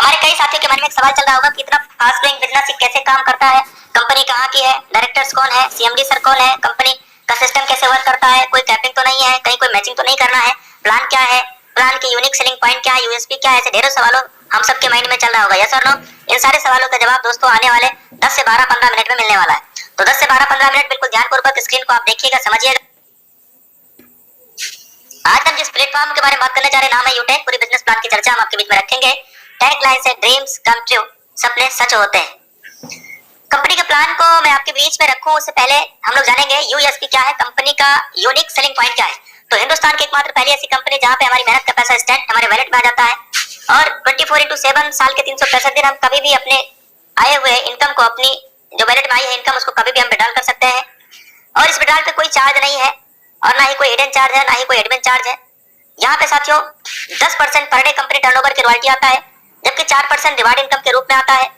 हमारे कई साथियों के मन में एक सवाल चल रहा होगा कि इतना फास्ट ग्रोइंग बिजनेस कैसे काम करता है, कंपनी कहाँ की है, डायरेक्टर्स कौन है, सीएमडी सर कौन है, कंपनी का सिस्टम कैसे वर्क करता है, कोई कैपिंग तो नहीं है, कहीं कोई मैचिंग तो नहीं करना है, प्लान क्या है, प्लान की यूनिक सेलिंग पॉइंट क्या है, यूएसपी क्या है, ऐसे ढेरों सवालों हम सबके माइंड में चल रहा होगा। यस और नो? इन सारे सवालों का जवाब दोस्तों आने वाले 10 से 12-15 मिनट में मिलने वाला है। तो 10 से 12-15 मिनट बिल्कुल ध्यानपूर्वक स्क्रीन को आप देखिएगा, समझिएगा। आज हम जिस प्लेटफॉर्म के बारे में बात करने जा रहे हैं नाम है यूटेक। पूरी बिजनेस प्लान की चर्चा हम आपके बीच में रखेंगे। टैग लाइन से ड्रीम्स कम ट्रू, सपने सच होते हैं। कंपनी के प्लान को मैं आपके बीच में रखूं उससे पहले हम लोग जानेंगे यूएसपी क्या है, कंपनी का यूनिक सेलिंग पॉइंट क्या है। तो हिंदुस्तान की एकमात्र पहली ऐसी कंपनी जहां पे हमारी मेहनत का पैसा इंस्टेंट हमारे वैलेट में आ जाता है और 24/7 साल के 365 दिन हम कभी भी अपने आए हुए इनकम को, अपनी जो वैलेट में आई है इनकम, उसको कभी भी हम विड्रॉल कर सकते हैं। और इस विड्रॉल पे कोई चार्ज नहीं है और ना ही कोई हिडन चार्ज है, ना ही कोई एडमिन चार्ज है। यहाँ पे साथियों 10% पर डे कंपनी टर्नओवर की रॉयल्टी आता है, जबकि 4% रिवार्ड इनकम के रूप में आता है।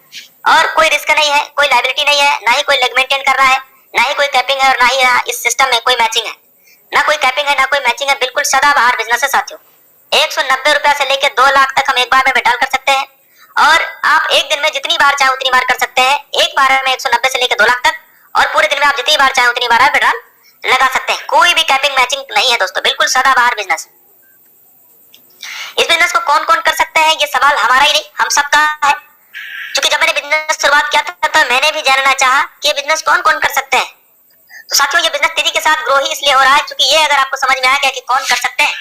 और कोई रिस्क नहीं है, कोई लायबिलिटी नहीं है, ना ही कोई लेग मेंटेन कर रहा है, ना ही कोई कैपिंग है और ना ही इस सिस्टम में कोई मैचिंग है। ना कोई कैपिंग है, ना कोई मैचिंग है, बिल्कुल सदाबहार बिजनेस है साथियों। 190 रुपया से लेकर 2 लाख तक हम एक बार में विड्रॉल कर सकते हैं और आप एक दिन में जितनी बार चाहे उतनी बार कर सकते हैं। एक बार में 190 से लेकर 2 लाख तक, और पूरे दिन में आप जितनी बार चाहे उतनी बार आप विड्रॉल लगा सकते हैं। कोई भी कैपिंग मैचिंग नहीं है दोस्तों, बिल्कुल सदाबहार बिजनेस। इस बिजनेस को कौन कौन कर सकते हैं, ये सवाल हमारा ही नहीं हम सबका है। क्योंकि जब मैंने बिजनेस शुरुआत किया था तो मैंने भी जानना चाहा कि ये बिजनेस कौन कौन कर सकते हैं। तो साथियों ये बिजनेस तेजी के साथ ग्रो ही इसलिए हो रहा है क्योंकि ये अगर आपको समझ में आ गया कि कौन कर सकते हैं।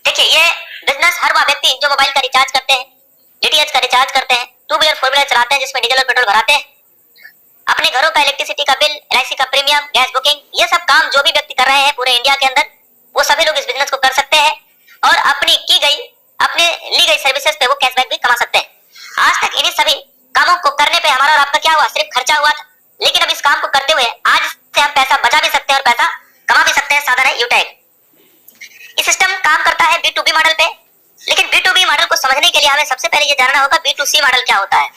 देखिए ये बिजनेस हर वह व्यक्ति जो मोबाइल का रिचार्ज करते हैं, डीटीएच का रिचार्ज करते हैं, 2 व्हीलर 4 व्हीलर चलाते हैं जिसमें डीजल और पेट्रोल भराते हैं, अपने घरों का इलेक्ट्रिसिटी का बिल, एलआईसी का प्रीमियम, गैस बुकिंग, ये सब काम जो भी व्यक्ति कर रहे हैं पूरे इंडिया के अंदर, वो सभी लोग इस बिजनेस को कर सकते हैं और अपनी ली गई सर्विसेज पे वो कैशबैक भी कमा सकते हैं। आज तक इन्हीं सभी कामों को करने पे हमारा और आपका क्या हुआ, सिर्फ खर्चा हुआ था। लेकिन अब इस काम को करते हुए आज से हम पैसा बचा भी सकते हैं और पैसा कमा भी सकते हैं। साधन है यूटेक। ये सिस्टम काम करता है B2B मॉडल पे, लेकिन B2B मॉडल को समझने के लिए हमें सबसे पहले ये जानना होगा B2C मॉडल क्या होता है।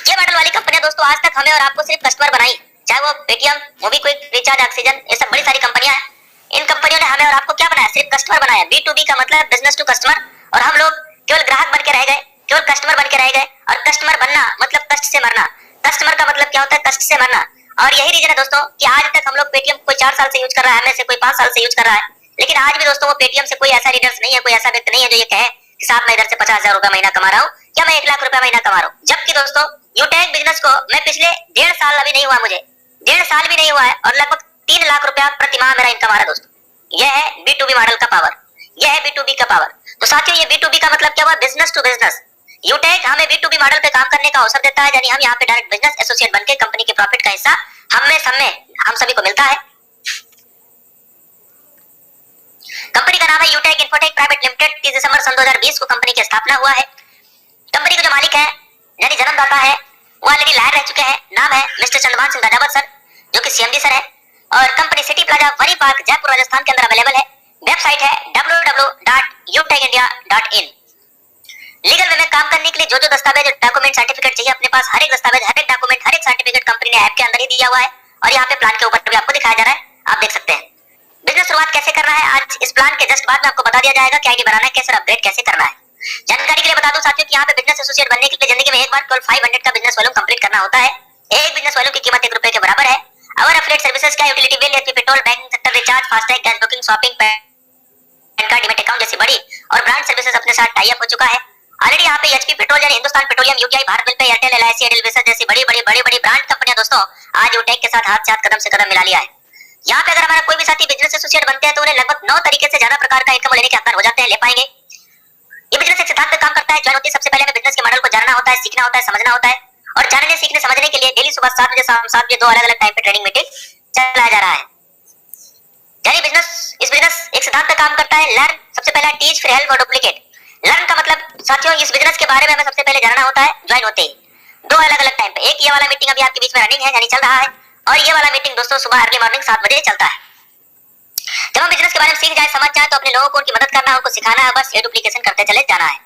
ये मॉडल वाली कंपनियां दोस्तों आज तक हमें और आपको सिर्फ कस्टमर बनाई, चाहे वो पेटीएम, मोबीक्विक, रिचार्ज, ऑक्सीजन, ये सब बड़ी सारी कंपनियां हैं। इन कंपनियों ने हमें और आपको क्या बनाया, सिर्फ कस्टमर बनाया। B2B का मतलब बिजनेस टू कस्टमर, और हम लोग केवल ग्राहक बन के रह गए, केवल कस्टमर बन के रह गए। और कस्टमर बनना मतलब कष्ट से मरना। कस्टमर का मतलब क्या होता है, कष्ट से मरना। और यही रीजन है दोस्तों कि आज तक हम लोग पेटीएम कोई 4 साल से यूज कर रहा है, हमें से कोई 5 साल से यूज कर रहा है, लेकिन आज भी दोस्तों वो पेटीएम से कोई ऐसा रीडर्स नहीं है, कोई ऐसा व्यक्ति नहीं है जो ये कहे कि साहब मैं इधर से 50,000 रुपया महीना कमा रहा हूँ या मैं 1 लाख रुपया महीना कमा रहा हूँ। जबकि दोस्तों यूटेक बिजनेस को मैं पिछले 1.5 साल, अभी नहीं हुआ मुझे 1.5 साल भी नहीं हुआ है, और लगभग 3 लाख रुपया प्रति माह मेरा इनकम आ रहा है दोस्तों। यह है B2B मॉडल का पावर, यह है B2B का पावर। तो साथियों ये B2B का मतलब क्या हुआ, बिजनेस टू बिजनेस। यूटेक हमें B2B मॉडल पे काम करने का अवसर देता है, यानी हम यहाँ पे डायरेक्ट बिजनेस एसोसिएट बनके कंपनी के प्रॉफिट का हिस्सा हम सभी को मिलता है। कंपनी का नाम है यूटेक इन्फोटेक प्राइवेट लिमिटेड। 30 दिसंबर सन 2020 को कंपनी की स्थापना हुआ है। कंपनी के जो मालिक है यानी जन्मदाता है वो ऑलरेडी लायर रह चुके हैं। नाम है मिस्टर चंद्रभान सिंह राजावत सर, जो कि सीएमडी सर है। और company city plaza worry park Jaipur Rajasthan के अंदर अवेलेबल है। वेबसाइट है www.utekindia.in। लीगल वे में काम करने के लिए जो जो दस्तावेज, डॉक्यूमेंट, सर्टिफिकेट चाहिए अपने पास, हर एक दस्तावेज, हर एक डॉक्यूमेंट, हर एक सर्टिफिकेट कंपनी ने ऐप के अंदर ही दिया हुआ है और यहाँ पे प्लान के ऊपर भी आपको दिखाया जा रहा है, आप देख सकते हैं। बिजनेस शुरुआत कैसे करना है आज इस प्लान के जस्ट बाद में आपको बता दिया जाएगा कि आईडी बनाना है, कैसे अपग्रेड कैसे करना है। जानकारी के लिए बता दूं साथियों कि यहाँ पे बिजनेस एसोसिएट बनने के लिए जिंदगी में एक बार केवल 500 का बिजनेस वॉल्यूम कंप्लीट करना होता है। एक बिजनेस वॉल्यूम की कीमत 1 रुपए के बराबर है। और एफिलिएट सर्विसेज क्या, utility bill, HP petrol, banking sector, recharge, FASTag, gas booking, shopping, pan card, demat account जैसी बड़ी और ब्रांड सर्विसेज अपने साथ टाई अप हो चुका है। ऑलरेडी यहाँ पे एचपी पेट्रोल यानी Hindustan petroleum, UTI, Bharat bill pay, Airtel, LIC, Edelweiss जैसी बड़ी ब्रांड कंपनियां दोस्तों आज यूटेक के साथ हाथ से हाथ, कदम से कदम मिला लिया है। यहाँ पे अगर हमारा कोई भी साथी बिजनेस एसोसिएट बनते हैं तो उन्हें लगभग 9 तरीके से ज्यादा प्रकार का इनकम लेने के हकदार हो जाते हैं, ले पाएंगे। ये बिजनेस एक सिद्धांत पे काम करता है। ज्वाइन होती है सबसे पहले हमें बिजनेस के मॉडल को जानना होता है, सीखना होता है, समझना होता है। और जानने, सीखने, समझने के लिए डेली सुबह 7 बजे, शाम 7 बजे 2 अलग-अलग टाइम पे ट्रेनिंग मीटिंग चलाया जा रहा है। यानी इस बिजनेस एक सिद्धांत पे काम करता है। लर्न सबसे पहला, टीच, फिर हेल्प और डुप्लीकेट। लर्न का मतलब साथियों इस बिजनेस के बारे में हमें सबसे पहले जानना होता है ज्वाइन होते ही 2 अलग-अलग टाइम पे। एक ये वाला मीटिंग अभी आपके बीच में रनिंग है यानी चल रहा है, और ये वाला मीटिंग दोस्तों सुबह अर्ली मॉर्निंग 7 बजे चलता है। जब हम बिजनेस के बारे में सीख जाए, समझ जाए, तो अपने लोगों को उनकी मदद करना है, उनको सिखाना है, बस ये डुप्लीकेशन करते चले जाना है।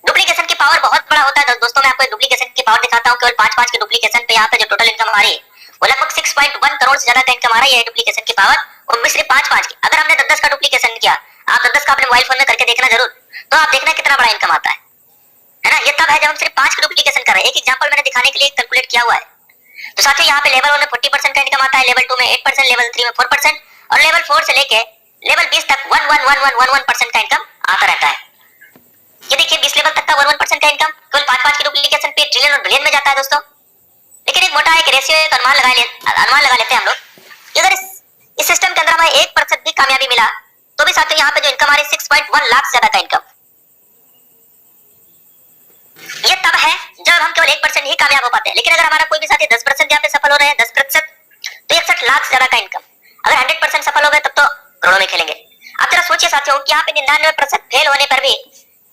डुप्लीकेशन की पावर बहुत बड़ा होता है दोस्तों। मैं आपको डुप्लीकेशन की पावर दिखाता हूँ। केवल 5 के डुप्लीकेशन पे यहाँ पे जो टोटल इनकम आ रही है वो लगभग 6.1 करोड़ से ज्यादा का इनकम आ रही है डुप्लीकेशन की पावर, वो भी सिर्फ 5 की। अगर हमने 10 का डुप्लीकेशन किया, आप 10 का अपने मोबाइल फोन में करके देखना जरूर, तो आप देखना कितना बड़ा इनकम आता है जब हम सिर्फ 5 की डुप्लीकेशन कर रहे हैं। एक एग्जांपल मैंने दिखाने के लिए कैलकुलेट किया हुआ है। तो साथियों यहाँ पे लेवल 1 में 40% का इनकम आता है, लेवल 2 में 8%, लेवल 3 में 4% और लेवल 4 से लेके लेवल 20 तक 11111% का इनकम आता रहता है। ये देखिए 20 लेवल तक का 11% का इनकम केवल 5-5 की डुप्लीकेशन पे ट्रिलियन और बिलियन में जाता है दोस्तों। लेकिन एक मोटा एक रेशियो, एक अनुमान लगा लेते हैं हम लोग। अगर इस सिस्टम के अंदर हमें 1% भी कामयाबी मिला तो भी साथियों यहाँ पे जो इनकम आ रही है 6.1 लाख से ज्यादा का इनकम। ये तब है जब हम केवल 1% ही कामयाब हो पाते हैं। लेकिन अगर हमारा कोई भी साथी 10% यहाँ पे सफल हो रहे हैं, 10%, तो 61 लाख से ज्यादा का इनकम। अगर 100% सफल हो गए तब तो करोड़ों में खेलेंगे। आप जरा सोचिए साथियों कि यहाँ पे 99% फेल होने पर भी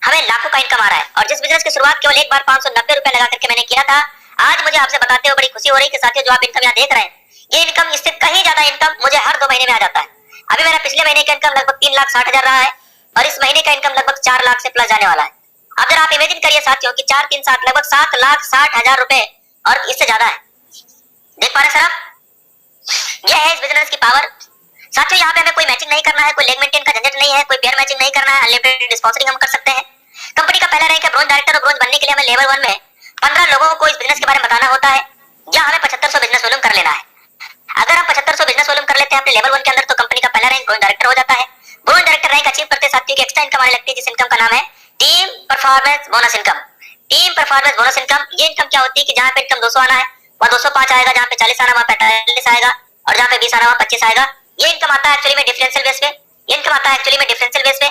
हमें लाखों का इनकम आ रहा है। और जिस बिजनेस की शुरुआत केवल एक बार 590 रुपए लगा करके मैंने किया था, आज मुझे आपसे बताते हुए बड़ी खुशी हो रही है कि साथियों जो आप इनकम यहाँ देख रहे हैं, ये इनकम इससे कहीं ज्यादा इनकम मुझे हर 2 महीने में आ जाता है। अभी मेरा पिछले महीने का इनकम लगभग 3,60,000 रहा है और इस महीने का इनकम लगभग 4 लाख से प्लस जाने वाला है। अब जरा आप इमेजिन करिए साथियों कि 4 3 7 लगभग 7,60,000 रुपए और इससे ज्यादा है। देख पा रहे सर आप? यह है इस बिजनेस की पावर। साथियों यहाँ पे हमें कोई मैचिंग नहीं करना है, कोई लेग मेंटेन का झंझट नहीं है, कोई पेयर मैचिंग नहीं करना है, अनलिमिटेड स्पॉन्सरिंग हम कर सकते हैं। कंपनी का पहला रैंक है ब्रोंज डायरेक्टर और ब्रोंज बनने के लिए हमें लेवल 1 में 15 लोगों को इस बिजनेस के बारे में बताना होता है या हमें 7500 बिजनेस वॉल्यूम कर लेना है। अगर हम 7500 बिजनेस वॉल्यूम कर लेते हैं अपने लेवल 1 के अंदर तो कंपनी का पहला रैंक ब्रोंज डायरेक्टर हो जाता है। ब्रोंज डायरेक्टर रैंक अचीव करते साथियों की एक्स्ट्रा इनकम आने लगती है जिस इनकम का नाम है team performance bonus income. Team performance bonus income, ये इनकम क्या होती है कि जहां पे इनकम 200 आना है वहां 205 आएगा, जहां पे 40 आना वहां 45 आएगा और जहां पे 20 आना वहां 25 आएगा। ये इनकम आता है एक्चुअली में डिफरेंशियल बेस पे। ये इनकम आता है एक्चुअली में डिफरेंशियल बेस पे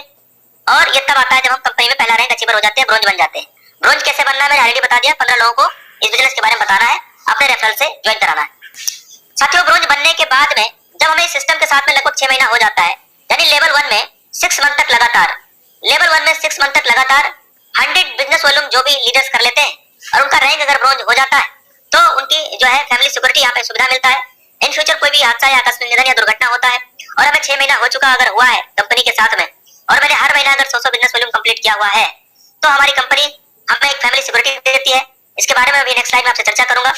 और ये तब आता है जब हम कंपनी में पहला रैंक अचीवर हो जाते हैं, ब्रोंज बन जाते हैं। ब्रोंज कैसे बनना है मैंने ऑलरेडी बता दिया। 15 लोगों को इस बिजनेस के बारे में बताना है, अपने रेफरल से ज्वाइन कराना है। साथियों ब्रोंज बनने के बाद में जब हमें इस सिस्टम के साथ में लगभग 6 महीना हो जाता है, यानी लेवल 1 में 6 मंथ तक लगातार, लेवल 1 में 6 मंथ तक लगातार 100 बिजनेस वॉल्यूम जो भी लीडर्स कर लेते हैं और उनका रैंक अगर ब्रोंज हो जाता है तो उनकी जो है फैमिली सिक्योरिटी यहाँ पे सुविधा मिलता है। इन फ्यूचर कोई भी हादसा या आकस्मिक निधन या दुर्घटना होता है और हमें 6 महीना हो चुका अगर हुआ है कंपनी के साथ में और मैंने हर महीना अगर 100 बिजनेस वॉल्यूम कंप्लीट किया हुआ है तो हमारी कंपनी हमें एक फैमिली सिक्योरिटी देती है। इसके बारे में अभी नेक्स्ट स्लाइड में आपसे चर्चा करूंगा।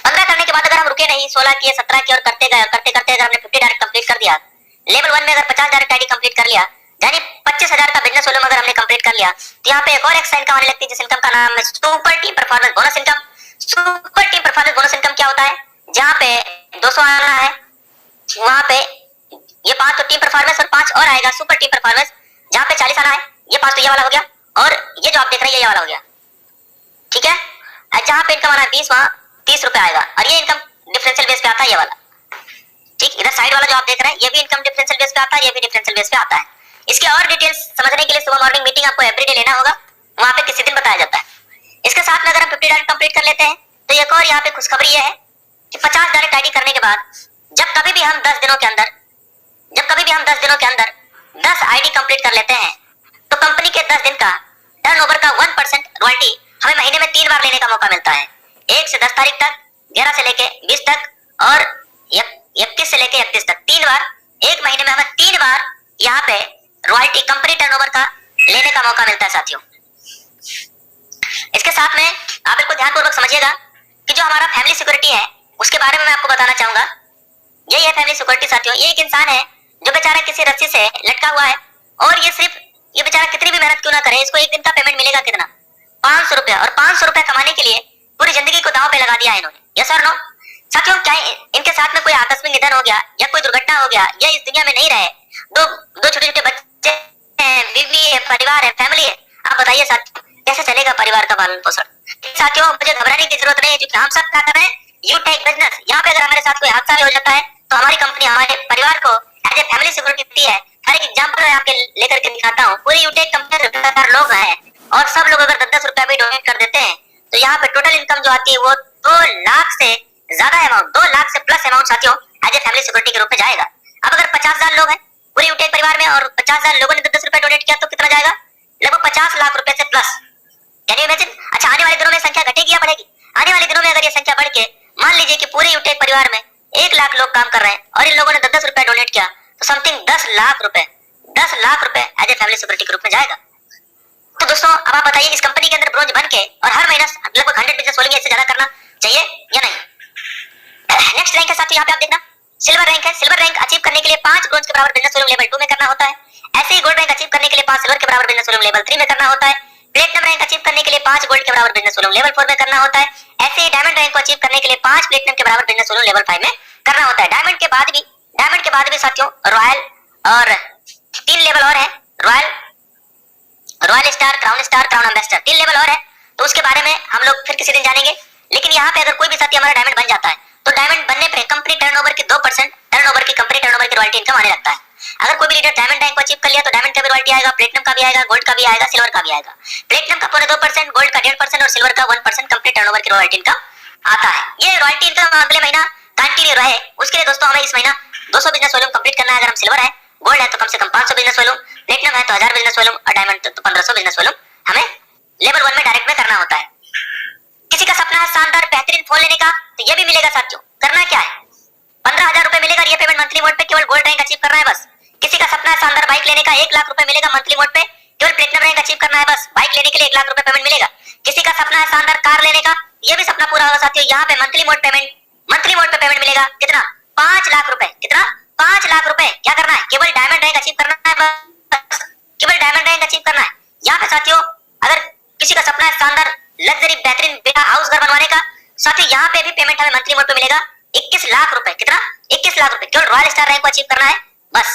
15 करने के बाद अगर हम रुके नहीं, 16 किए, 17 किए और करते करते अगर हमने 50 डायरेक्ट कंप्लीट कर दिया, लेवल 1 में अगर 50 डायरेक्ट आईडी कंप्लीट कर लिया, यानी 25,000 का बिजनेस वॉल्यूम अगर हमने कंप्लीट कर लिया, तो यहाँ पे एक और एक्स्ट्रा इनकम आने लगती है जिस इनकम का नाम है super team performance bonus income. Super team performance bonus income क्या होता है? जहाँ पे 200 आना है वहां पे ये 5 तो टीम परफॉर्मेंस और 5 और आएगा सुपर टीम परफॉर्मेंस। जहाँ पे 40 आना है ये 5 तो ये वाला हो गया और ये जो आप देख रहे हैं ये वाला हो गया, ठीक है। जहाँ पे इनकम आना है 20 वहां 30 रुपए आएगा और ये इनकम डिफरेंशियल बेस पे आता है ये वाला, ठीक। इधर साइड वाला जो आप देख रहे हैं ये भी इनकम डिफरेंशियल बेस पे आता है, ये भी डिफरेंशियल बेस पे आता है। इसके और डिटेल्स समझने के लिए सुबह मॉर्निंग मीटिंग आपको एवरीडे लेना होगा, वहां पे किसी दिन बताया जाता है। इसके साथ में अगर हम 50 डायरेक्ट कंप्लीट कर लेते हैं तो एक और यहाँ पे खुशखबरी ये है कि 50 डायरेक्ट आईडी करने के बाद जब कभी भी हम 10 दिनों के अंदर 10 आईडी कंप्लीट कर लेते हैं तो कंपनी के 10 दिन का टर्नओवर का 1% रॉयल्टी हमें महीने में 3 बार लेने का मौका मिलता है। 1 से 10 तारीख तक, 11 से लेके 20 तक और 21 से लेके 31 तक, 3 बार। एक महीने में हमें 3 बार यहाँ पे रॉयल्टी कंपनी टर्नओवर का लेने का मौका मिलता है साथियों। इसके साथ में आप बिल्कुल ध्यानपूर्वक समझिएगा कि जो हमारा फैमिली सिक्योरिटी है उसके बारे में मैं आपको बताना चाहूंगा। यही है फैमिली सिक्योरिटी साथियों। ये एक इंसान है जो बेचारा किसी रस्सी से लटका हुआ है और ये बेचारा कितनी भी मेहनत क्यों ना करे, इसको एक दिन का पेमेंट मिलेगा कितना? 500 रुपया। और 500 रुपया कमाने के लिए पूरी जिंदगी को दांव पे लगा दिया है इन्होंने। यस और नो? साथियों क्या इनके साथ में कोई आकस्मिक निधन हो गया या कोई दुर्घटना हो गया या इस दुनिया में नहीं रहे, दो छोटे छोटे बच्चे हैं, बीवी है, परिवार है, फैमिली है, आप बताइए साथियों कैसे चलेगा परिवार का पालन पोषण? साथियों मुझे घबराने की जरूरत नहीं है क्योंकि हम सब क्या कर रहे हैं, यू टेक बिजनेस। यहाँ पे अगर हमारे साथ कोई हादसा भी हो जाता है तो हमारी कंपनी हमारे परिवार को एज ए फैमिली सिक्योरिटी देती है। हर एक एग्जांपल मैं आपके लेकर के दिखाता हूँ। पूरी यू टेक कंपनी में 10,000 लोग हैं और सब लोग अगर 10-10 रुपया भी डोनेट कर देते हैं तो यहाँ पे टोटल इनकम जो आती है वो 2 लाख से ज्यादा अमाउंट, 2 लाख से प्लस अमाउंट साथियों एज ए फैमिली सिक्योरिटी के रूप में जाएगा। अब अगर 50,000 लोग हैं पूरी यू टेक परिवार में और 50,000 लोगों ने 10-10 रुपया डोनेट किया तो कितना जाएगा? लगभग 50 लाख रुपए से प्लस। Can you imagine? अच्छा आने वाले दिनों में संख्या घटेगी या बढ़ेगी? आने वाले दिनों में अगर ये संख्या बढ़ के मान लीजिए कि पूरे यूटेक परिवार में 1 लाख लोग काम कर रहे हैं और इन लोगों ने 10-10 रुपए डोनेट किया तो समथिंग 10 लाख रुपए एज ए फैमिली सिक्योरिटी के रूप में जाएगा। तो दोस्तों अब आप बताइए इस कंपनी के अंदर ब्रोंज बन के और हर महीना लगभग 100 बिजनेस वॉल्यूम इससे ज्यादा करना चाहिए या नहीं? नेक्स्ट रैंक है साथियों, यहाँ पे आप देखना सिल्वर रैंक है। सिल्वर रैंक अचीव करने के लिए 5 ब्रोंज के बराबर बिजनेस वॉल्यूम लेवल 2 में करना होता है। ऐसे ही गोल्ड रैंक अचीव करने के लिए 5 सिल्वर के बराबर बिजनेस वॉल्यूम लेवल 3 में करना होता है। प्लेटिनम रैंक अचीव करने के लिए 5 गोल्ड के बराबर बिजनेस वॉल्यूम लेवल 4 में करना होता है। ऐसे ही डायमंड रैंक को अचीव करने के लिए 5 प्लेटिनम के बराबर बिजनेस वॉल्यूम लेवल 5 में करना होता है। डायमंड के बाद भी साथियों रॉयल और 3 लेवल और है, royal star, crown ambassador, 3 level और है। तो उसके बारे में हम लोग फिर किसी दिन जानेंगे। लेकिन यहाँ पे अगर कोई भी साथी हमारा डायमंड बन जाता है तो डायमंड बनने पे कंपनी टर्नओवर के 2% कंपनी टर्नओवर की रॉयल्टी इनकम आने लगता है। अगर कोई भी लीडर डायमंड रैंक को अचीव कर लिया तो डायमंड का भी रॉयल्टी आएगा, प्लेटिनम का भी आएगा, गोल्ड का भी आएगा, सिल्वर का भी आएगा। प्लेटिनम का 2%, गोल्ड का 1.5% और सिल्वर का 1% कंपनी टर्नओवर की रॉयल्टी इनकम आता है। ये रॉयल्टी इनकम अगले महीना कंटिन्यू रहे, उसके लिए दोस्तों हमें इस महीना 200 बिजनेस वॉल्यूम कंप्लीट करना है। अगर हम सिल्वर है, गोल्ड है तो कम से कम 500 बिजनेस वॉल्यूम, प्लेटिनम है तो 1000 बिजनेस वॉल्यूम और डायमंड तो 1500 बिजनेस वॉल्यूम हमें लेवल 1 में डायरेक्ट में करना होता है। किसी का सपना है शानदार बेहतरीन फोन लेने का तो ये भी मिलेगा साथियों। करना क्या है, 15,000 रुपए मिलेगा, ये पेमेंट मंथली मोड पे केवल गोल्ड रैंक अचीव करना है बस। किसी का सपना है शानदार बाइक लेने का, 1 लाख रुपए मिलेगा मंथली मोड पे, केवल प्लेटिनम रैंक अचीव करना है बस। बाइक लेने के लिए 1 लाख रुपए पेमेंट मिलेगा। किसी का सपना है शानदार कार लेने का, ये भी सपना पूरा होगा साथियों। यहाँ पे मंथली मोड पे पेमेंट मिलेगा कितना, 5 लाख रुपए। कितना, 5 लाख रुपए। क्या करना है, केवल डायमंड रैंक अचीव करना है बस, केवल डायमंड रैंक अचीव करना है। यहाँ पे साथियों अगर किसी का सपना है शानदार लग्जरी बेहतरीन बेटा हाउस घर बनवाने का, साथियों यहाँ पे भी पेमेंट हमें मंथली मोड पे मिलेगा 21 लाख रुपए। कितना, 21 लाख रुपए। केवल रॉयल स्टार रैंक को अचीव करना है बस।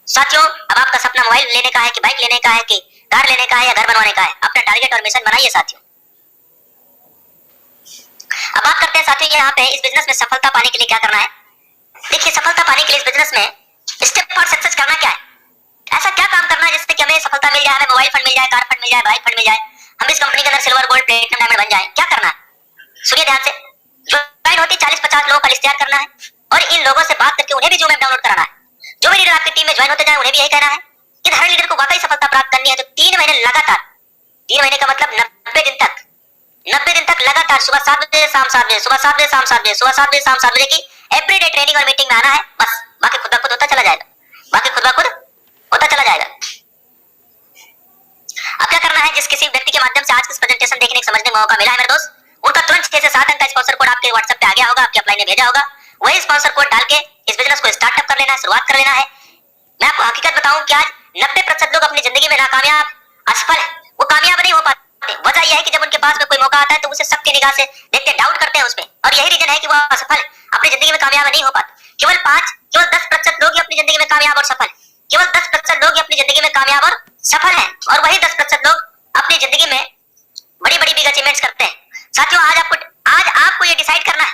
साथियों अब आपका सपना मोबाइल लेने का है कि बाइक लेने का है कि कार लेने का है या घर बनवाने का है, अपना टारगेट और मिशन बनाइए साथियों। अब बात करते हैं साथियों यहाँ पे इस बिजनेस में सफलता पाने के लिए क्या करना है। देखिए सफलता पाने के लिए इस बिजनेस में स्टेप फॉर सक्सेस करना क्या है, ऐसा क्या काम करना है जिससे कि हमें सफलता मिल जाए, हमें मोबाइल फंड मिल जाए, कार फंड मिल जाए, बाइक फंड मिल जाए, हम इस कंपनी के अंदर सिल्वर, गोल्ड, प्लेटिनम, डायमंड बन जाए। क्या करना है सुनिए ध्यान से। ज्वाइन होती 40-50 लोगों का लिस्ट तैयार करना है और इन लोगों से बात करके उन्हें भी जूम ऐप डाउनलोड कराना है। जो भी लीडर आपकी टीम में ज्वाइन होते जाए उन्हें भी यही कहना है कि हर लीडर को वाकई सफलता प्राप्त करनी है तो 3 महीने लगातार, 3 महीने का मतलब 90 दिन तक लगातार सुबह 7 बजे शाम 7 बजे, सुबह 7 बजे शाम 7 बजे, सुबह 7 बजे शाम 7 बजे की एवरीडे ट्रेनिंग और मीटिंग में आना है बस। बाकी खुद ब खुद होता चला जाएगा, बाकी खुद ब खुद होता चला जाएगा। अब क्या करना है, जिस किसी व्यक्ति के माध्यम से आज की प्रेजेंटेशन देखने का समझने का मौका मिला है मेरे दोस्त, उनका तुरंत 6 से 7 अंक का स्पॉन्सर कोड आपके व्हाट्सएप पे आ गया होगा, आपके अपलाइन ने भेजा होगा। वही स्पॉन्सर कोड डाल के इस बिजनेस को स्टार्टअप कर लेना है, शुरुआत कर लेना है। मैं आपको हकीकत बताऊं कि आज 90% लोग अपनी जिंदगी में नाकामयाब, असफल है, वो कामयाब नहीं हो पाते। वजह यह है कि जब उनके पास में कोई मौका आता है तो उसे सबके निगाह से देखते डाउट करते हैं उसमें, और यही रीजन है कि वो असफल है, अपनी जिंदगी में कामयाब नहीं हो पाते। केवल 10% लोग ही अपनी जिंदगी में कामयाब और सफल है, केवल 10% लोग ही अपनी जिंदगी में कामयाब और सफल हैं, और वही 10% लोग अपनी जिंदगी में बड़ी बड़ी बिग अचीवमेंट्स करते हैं। साथियों आज आपको ये डिसाइड करना है